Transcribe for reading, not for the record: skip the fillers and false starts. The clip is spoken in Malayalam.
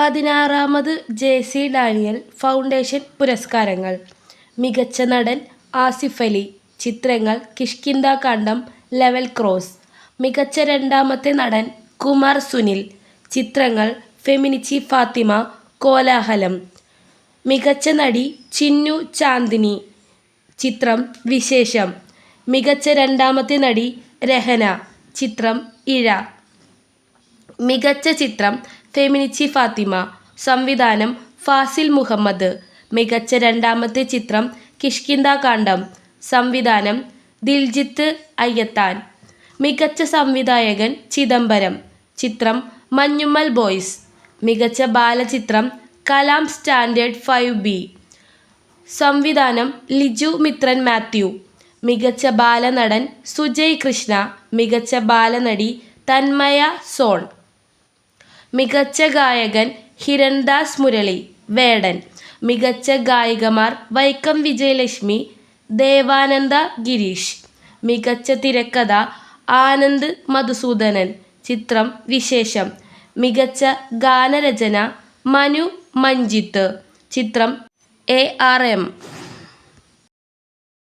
16ാമത് ജെ.സി. ഡാനിയൽ ഫൗണ്ടേഷൻ പുരസ്കാരങ്ങൾ. മികച്ച നടൻ ആസിഫ് അലി. ചിത്രങ്ങൾ കിഷ്കിന്ധാകാണ്ഡം, ലെവൽ ക്രോസ്. മികച്ച രണ്ടാമത്തെ നടൻ കുമാർ സുനിൽ. ചിത്രങ്ങൾ ഫെമിനിച്ചി ഫാത്തിമ, കോലാഹലം. മികച്ച നടി ചിന്നു ചാന്ദിനി. ചിത്രം വിശേഷം. മികച്ച രണ്ടാമത്തെ നടി രഹന. ചിത്രം ഇഴ. മികച്ച ചിത്രം ഫെമിനിച്ചി ഫാത്തിമ. സംവിധാനം ഫാസിൽ മുഹമ്മദ്. മികച്ച രണ്ടാമത്തെ ചിത്രം കിഷ്കിന്ധാകാണ്ഡം. സംവിധാനം ദിൽജിത്ത് അയ്യത്താൻ. മികച്ച സംവിധായകൻ ചിദംബരം. ചിത്രം മഞ്ഞുമ്മൽ ബോയ്സ്. മികച്ച ബാലചിത്രം കലാം സ്റ്റാൻഡേർഡ് 5B. സംവിധാനം ലിജു മിത്രൻ മാത്യു. മികച്ച ബാലനടൻ സുജയ് കൃഷ്ണ. മികച്ച ബാലനടി തന്മയ സോൺ. മികച്ച ഗായകൻ ഹിരൺദാസ് മുരളി, വേടൻ. മികച്ച ഗായികമാർ വൈക്കം വിജയലക്ഷ്മി, ദേവാനന്ദ ഗിരീഷ്. മികച്ച തിരക്കഥ ആനന്ദ് മധുസൂദനൻ. ചിത്രം വിശേഷം. മികച്ച ഗാനരചന മനു മഞ്ജിത്ത്. ചിത്രം ARM.